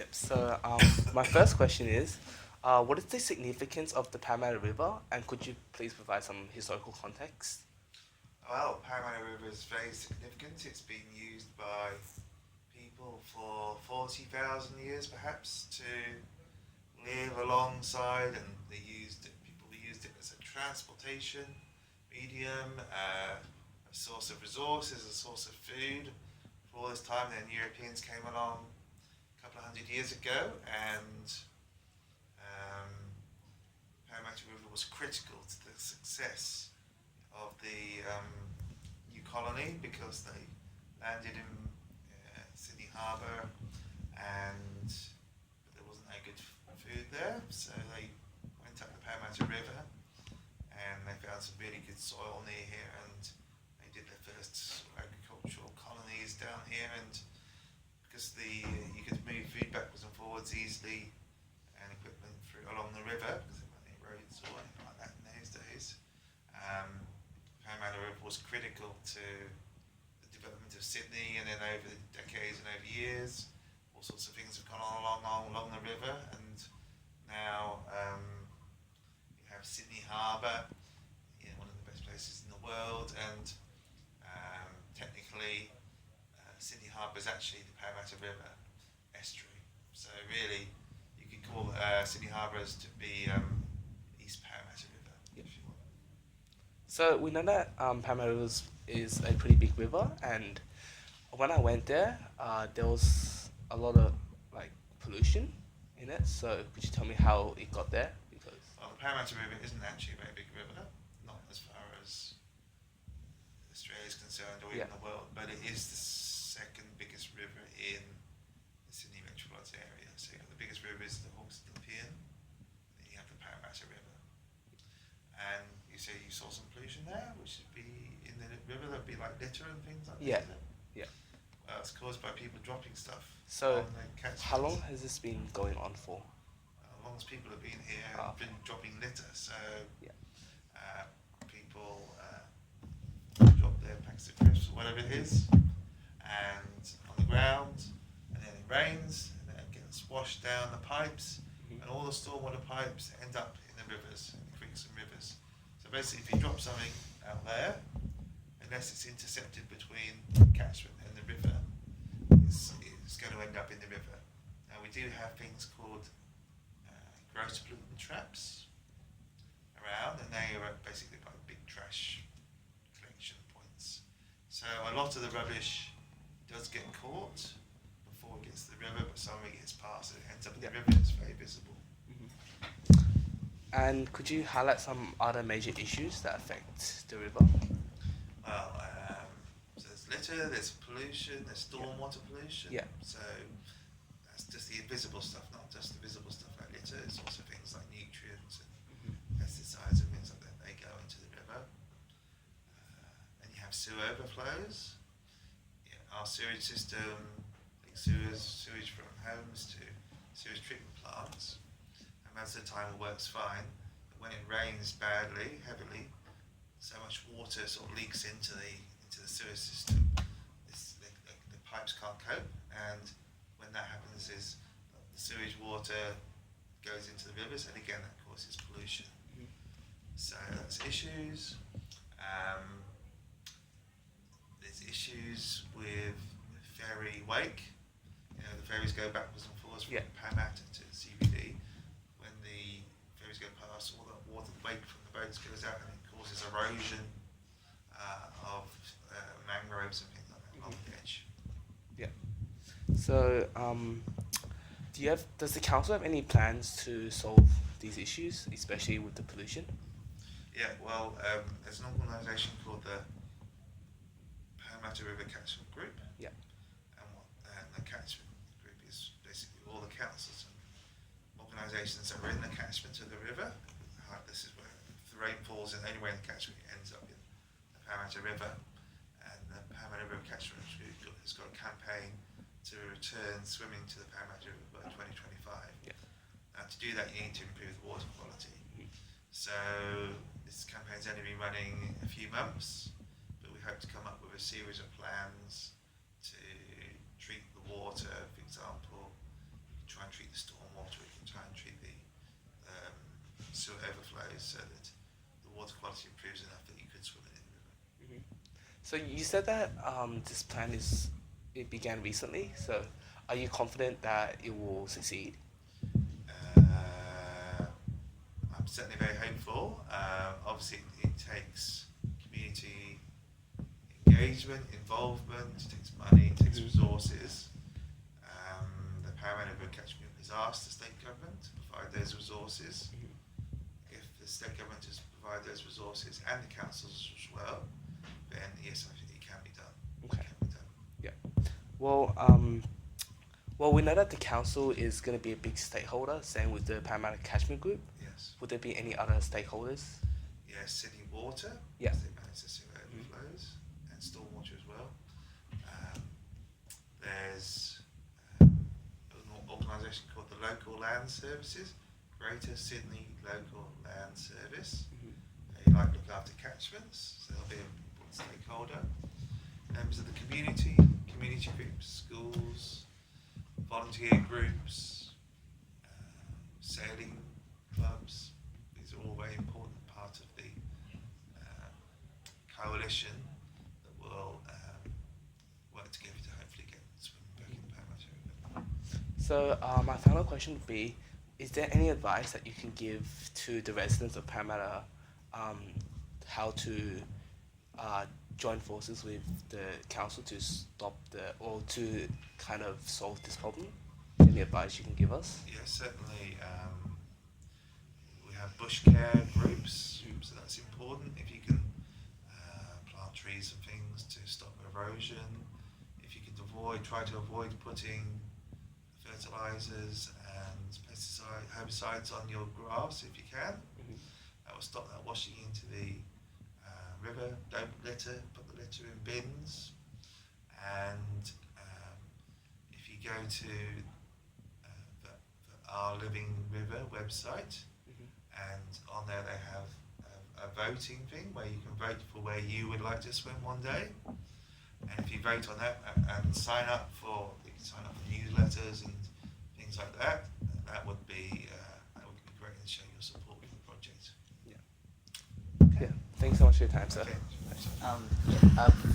Yep. So, my first question is, what is the significance of the Parramatta River, and could you please provide some historical context? Well, Parramatta River is very significant. It's been used by people for 40,000 years, perhaps, to live alongside, and people used it as a transportation medium, a source of resources, a source of food. For all this time, then Europeans came along a couple of hundred years ago, and um, Parramatta River was critical to the success of the new colony because they landed in Sydney Harbour, and but there wasn't any good food there, so they went up the Parramatta River and they found some really good soil near here, and they did their first agricultural colonies down here. And because you could move food backwards and forwards easily and equipment through along the river because there weren't any roads or anything like that in those days. Parramatta River was critical to the development of Sydney, and then over the decades and over years, all sorts of things have gone on along the river, and now you have Sydney Harbour, one of the best places in the world, and technically Sydney Harbour is actually the Parramatta River estuary. So really, you could call Sydney Harbour as to be East Parramatta River, Yep. if you want. So we know that Parramatta River is a pretty big river, and when I went there, there was a lot of like pollution in it. So could you tell me how it got there? Because Well, the Parramatta River isn't actually a very big river, not as far as Australia is concerned or yeah, even the world, but it is the second biggest river in the Sydney metropolitan area. So the biggest river is the Hawke's Nepean, and then you have the Parramatta River. And you say you saw some pollution there, which would be in the river, that'd be like litter and things like yeah, that, is it? yeah. Well, it's caused by people dropping stuff So on the how long catchments. has this been going on for? As long as people have been here and Okay. been dropping litter, so Yeah. people drop their packs of crisps or whatever it is, and on the ground, and then it rains, and then it gets washed down the pipes, Mhm. and all the stormwater pipes end up in the rivers, in the creeks and rivers. So basically, if you drop something out there, unless it's intercepted between the catchment and the river, it's going to end up in the river. Now we do have things called gross pollutant traps around, and they are basically like big trash collection points. So a lot of the rubbish does get caught before it gets to the river, but some of it gets past and it ends up in the Yeah. river. It's very visible. And could you highlight some other major issues that affect the river? Well, so there's litter, there's pollution, there's stormwater pollution. Yeah. So that's just the invisible stuff, not just the visible stuff like litter. It's also things like nutrients and pesticides and things like that. They go into the river. And you have sewer overflows. Our sewage system, like sewage from homes to sewage treatment plants, and most of the time it works fine. But when it rains badly, heavily, so much water sort of leaks into the sewer system. The pipes can't cope, and when that happens, is the sewage water goes into the rivers, and again that causes pollution. So that's issues. There's issues with ferry wake. The ferries go backwards and forwards from Yeah. Parramatta to CBD. When the ferries go past, all the water, the wake from the boats goes out, and it causes erosion of mangroves and things like that along the edge. Yeah. So, does the council have any plans to solve these issues, especially with the pollution? Yeah, well, there's an organisation called the Parramatta River Catchment Group. Yeah. And the catchment group is basically all the councils and organisations that are in the catchment of the river. This is where if the rain falls, and anywhere in the catchment it ends up in the Parramatta River. And the Parramatta River Catchment Group has got a campaign to return swimming to the Parramatta River by 2025. Yeah. Now, to do that, you need to improve the water quality. So this campaign's only been running a few months, but we hope to come up with a series of plans to treat the water. For example, try closed so that the water quality improves enough that you could swim it in the river. Hmm. So you said that this plan it began recently. So are you confident that it will succeed? Uh, I'm certainly very hopeful. Obviously, it takes community engagement, involvement, it takes money, it takes resources. The Parramatta River Catchment Group has asked the state government to provide those resources. If the state government has provided those resources and the councils as well, then yes, I think it can be done. Okay. It can be done. Yeah. Well, we know that the council is going to be a big stakeholder, same with the Parramatta Catchment Group. Yes. Would there be any other stakeholders? Yes, city water. Yeah. They manage the sewer overflows and stormwater as well. There's an organisation called the Local Land Services, Greater Sydney Local Land Service. They like look after catchments, so they'll be an important stakeholder. Members of the community groups, schools, volunteer groups, sailing clubs. These are all very important part of the coalition that will work together to hopefully get swimming back in the Parramatta River. So my final question would be, is there any advice that you can give to the residents of Parramatta how to join forces with the council to stop or to kind of solve this problem? Any advice you can give us? Yes, certainly. We have bush care groups, so that's important. If you can plant trees and things to stop erosion, if you can try to avoid putting fertilizers and herbicides on your grass if you can. That will stop that washing into the river. Don't litter, put the litter in bins. And if you go to the Our Living River website, and on there they have a voting thing where you can vote for where you would like to swim one day. And if you vote on that and sign up for newsletters and things like that, that would be great and show your support for the project. Yeah. Thanks so much for your time, sir. Okay. For